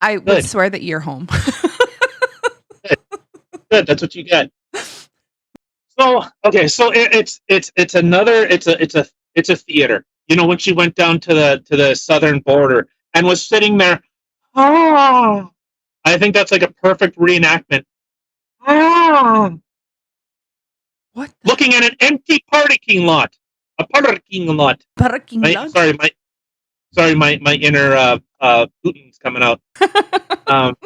I would swear that you're home.
Good. That's what you get. So okay, so it's a theater. You know, when she went down to the southern border and was sitting there, oh, I think that's like a perfect reenactment. Oh,
what?
Looking at an empty parking lot. A parking lot.
Parking lot.
Sorry, my inner Putin's coming out. Um,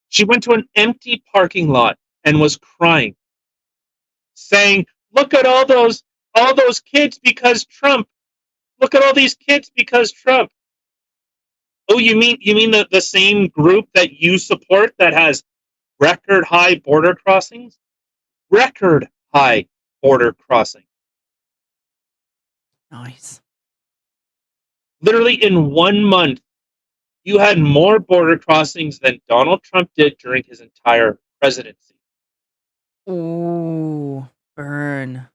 she went to an empty parking lot and was crying, saying, "Look at all those kids because Trump. Look at all these kids because Trump." Oh, you mean the same group that you support that has record high border crossings? Record high border crossing.
Nice.
Literally in 1 month, you had more border crossings than Donald Trump did during his entire presidency.
Ooh, burn.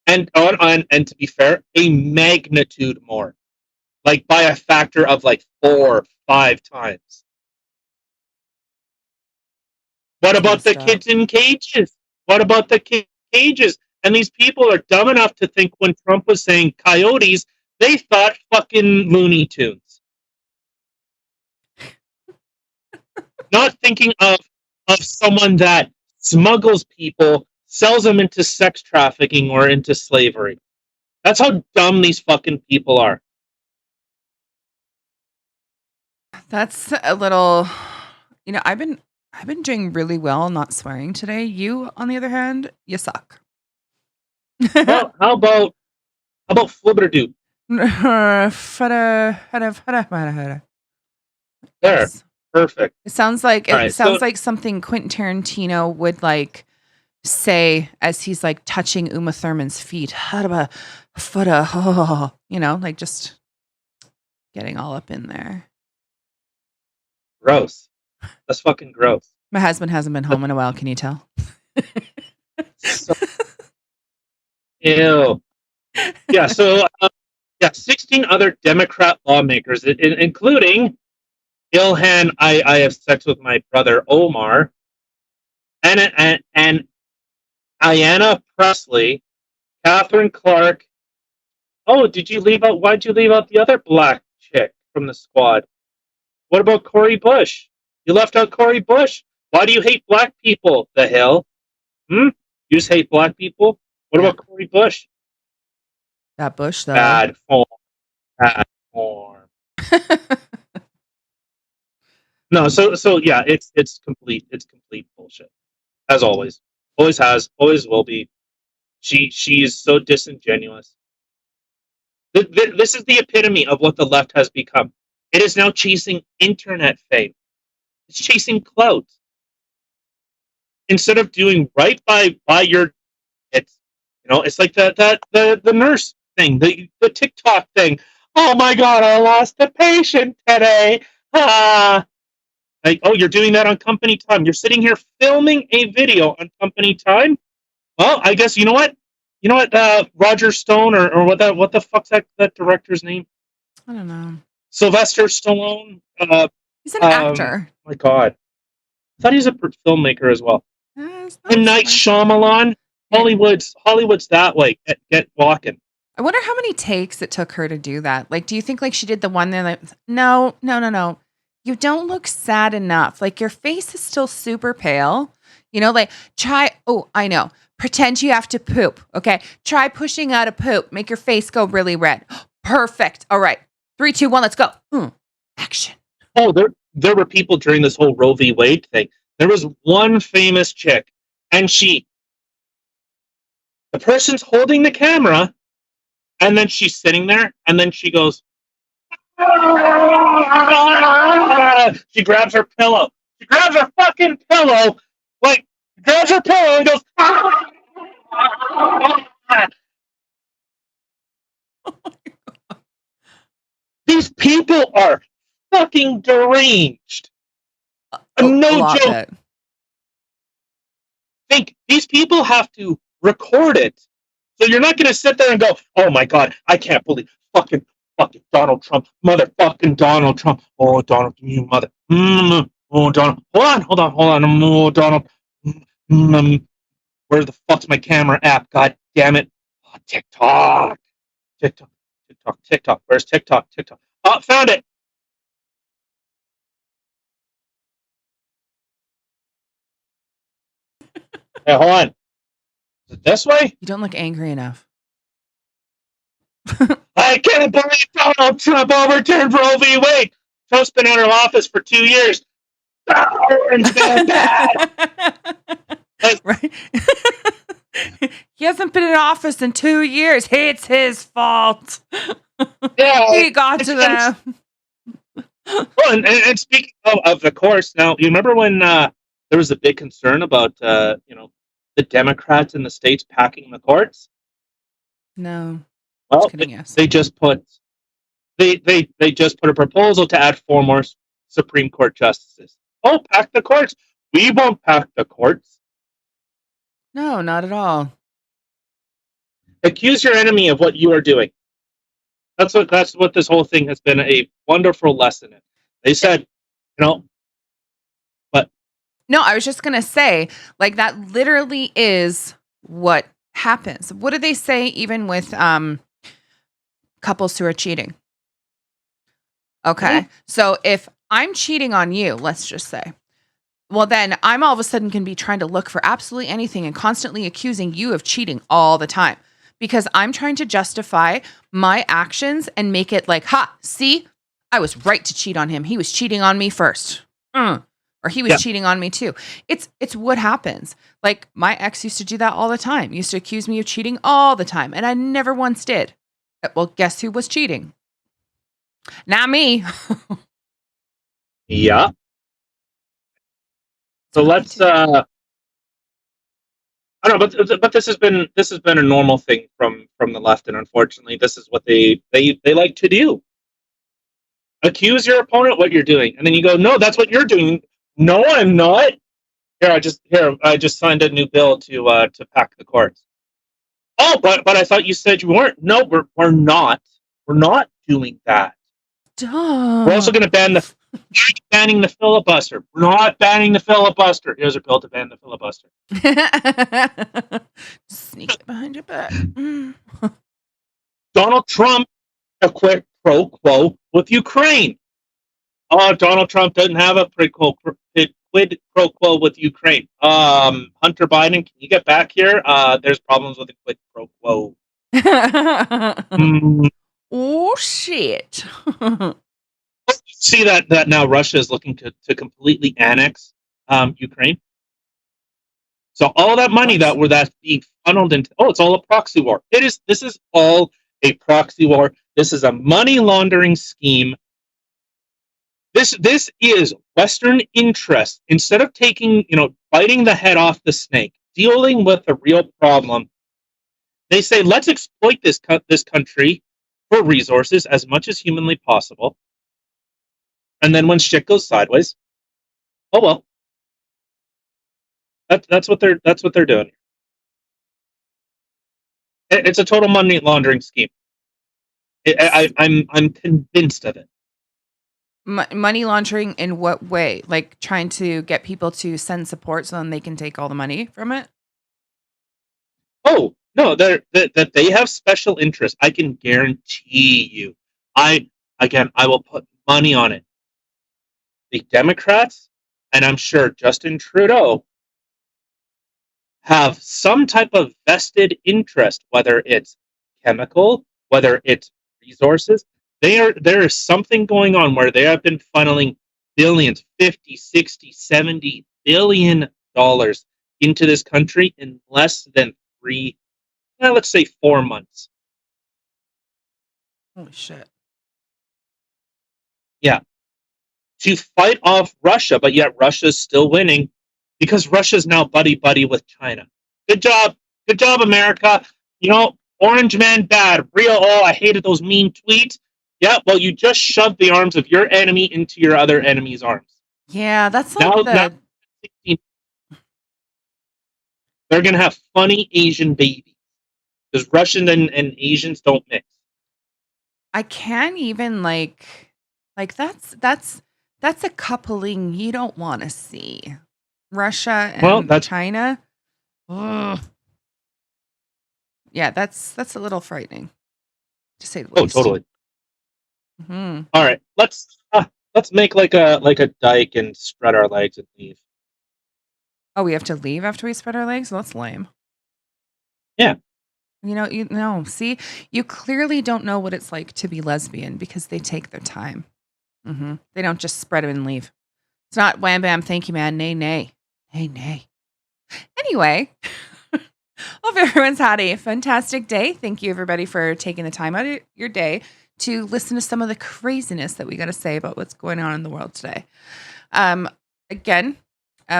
And to be fair, a magnitude more. Like by a factor of like 4, 5 times. What about the kids in cages? What about the cages? And these people are dumb enough to think when Trump was saying coyotes, they thought fucking Looney Tunes. Not thinking of someone that smuggles people, sells them into sex trafficking or into slavery. That's how dumb these fucking people are.
That's a little, I've been doing really well not swearing today. You, on the other hand, you suck.
Well, how about flibberdoop? There.
Yes.
Perfect.
It sounds like
Right,
something Quentin Tarantino would like say as he's like touching Uma Thurman's feet. Like just getting all up in there.
Gross. That's fucking gross.
My husband hasn't been home in a while. Can you tell?
So, ew. Yeah. So 16 other Democrat lawmakers, including Ilhan. I have sex with my brother Omar, and Ayanna Presley, Catherine Clark. Oh, did you leave out? Why'd you leave out the other black chick from the squad? What about Cori Bush? You left out Cori Bush. Why do you hate black people? The hell? You just hate black people? What about Cori Bush?
That Bush, though.
Bad form. Bad form. No, so yeah, it's complete bullshit. As always. Always has, always will be. She is so disingenuous. This is the epitome of what the left has become. It is now chasing internet fame. It's chasing clout. Instead of doing right by your, it's like the nurse thing, the TikTok thing. Oh my god, I lost a patient today. Like, oh, you're doing that on company time. You're sitting here filming a video on company time. Well, I guess you know what? Roger Stone or what the fuck's that director's name?
I don't know.
Sylvester Stallone.
He's an actor.
My God, I thought he was a filmmaker as well. M. Night Shyamalan. Hollywood's that way. Get walking.
I wonder how many takes it took her to do that. Like, do you think like she did the one there? Like, no. You don't look sad enough. Like your face is still super pale. Like try. Oh, I know. Pretend you have to poop. Okay. Try pushing out a poop. Make your face go really red. Perfect. All right. 3, 2, 1. Let's go. Action.
Oh, there were people during this whole Roe v. Wade thing. There was one famous chick, and the person's holding the camera, and then she's sitting there, and then she goes, she grabs her pillow. She grabs her fucking pillow, like, grabs her pillow and goes, these people are fucking deranged. No joke. Think these people have to record it. So you're not going to sit there and go, oh my God, I can't believe fucking Donald Trump, motherfucking Donald Trump. Oh, Donald, you mother. Oh, Donald. Hold on. Oh, Donald. Where the fuck's my camera app? God damn it. Oh, TikTok. Where's TikTok? Oh, found it. Hey, hold on. Is it this way?
You don't look angry enough.
I I can't believe Donald Trump overturned Roe v. Wade. Trump's been out of office for 2 years. Orange man bad.
Right? He hasn't been in office in 2 years. It's his fault.
Yeah,
He got to them.
Well, and speaking of the course, now you remember when there was a big concern about the Democrats in the states packing the courts?
No.
Well,
Kidding, yes.
they just put a proposal to add 4 more Supreme Court justices. Oh, pack the courts. We won't pack the courts.
No, not at all.
Accuse your enemy of what you are doing. That's what this whole thing has been a wonderful lesson in. They said, but
No, I was just going to say, like, that literally is what happens. What do they say even with couples who are cheating? Okay.
Mhm.
So if I'm cheating on you, let's just say, well, then I'm all of a sudden can be trying to look for absolutely anything and constantly accusing you of cheating all the time because I'm trying to justify my actions and make it like, ha, see, I was right to cheat on him. He was cheating on me first. Or he was cheating on me too. It's what happens. Like my ex used to do that all the time. Used to accuse me of cheating all the time. And I never once did. Well, guess who was cheating? Not me.
yeah. So let's I don't know, but this has been a normal thing from the left, and unfortunately, this is what they like to do. Accuse your opponent what you're doing, and then you go, "No, that's what you're doing." No, I'm not. I just signed a new bill to pack the courts. Oh, but I thought you said you weren't. No, we're not. We're not doing that.
Duh.
We're also going to banning the filibuster. We're not banning the filibuster. Here's a bill to ban the filibuster.
Sneak it behind your back.
Donald Trump, a quid pro quo with Ukraine. Oh, Donald Trump doesn't have a quid pro quo with Ukraine. Hunter Biden, can you get back here? There's problems with the quid pro quo.
Oh, shit.
See that now Russia is looking to completely annex Ukraine. So all that money that's being funneled into it's all a proxy war. This is all a proxy war. This is a money laundering scheme. This is Western interest. Instead of biting the head off the snake, dealing with the real problem, they say let's exploit this country for resources as much as humanly possible. And then when shit goes sideways, oh well. That's what they're doing. It's a total money laundering scheme. I'm convinced of it.
Money laundering in what way? Like trying to get people to send support so then they can take all the money from it?
Oh no, that they have special interest. I can guarantee you. I will put money on it. The Democrats, and I'm sure Justin Trudeau, have some type of vested interest, whether it's chemical, whether it's resources. There is something going on where they have been funneling billions, 50, 60, 70 billion dollars into this country in less than 4 months.
Holy shit.
Yeah. To fight off Russia, but yet Russia's still winning because Russia's now buddy-buddy with China. Good job, America. Orange man bad. Real, I hated those mean tweets. Yeah, well, you just shoved the arms of your enemy into your other enemy's arms.
Yeah, that's like
now they're going to have funny Asian babies because Russian and Asians don't mix.
I can't even like that's a coupling you don't want to see. Russia and China. Ugh. Yeah, that's a little frightening, to say the least.
Oh, totally.
Mm-hmm.
All right, let's make like a dike and spread our legs and leave.
Oh, we have to leave after we spread our legs? Well, that's lame.
Yeah.
See, you clearly don't know what it's like to be lesbian because they take their time. They don't just spread them and leave. It's not wham bam, thank you, man. Nay, nay. Nay, nay. Anyway, hope everyone's had a fantastic day. Thank you, everybody, for taking the time out of your day to listen to some of the craziness that we got to say about what's going on in the world today. Again,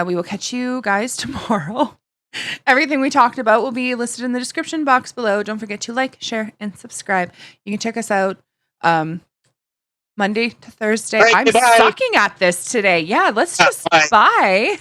we will catch you guys tomorrow. Everything we talked about will be listed in the description box below. Don't forget to like, share, and subscribe. You can check us out Monday to Thursday.
Right,
I'm
goodbye.
sucking at this today. Yeah, let's just
Bye.
bye.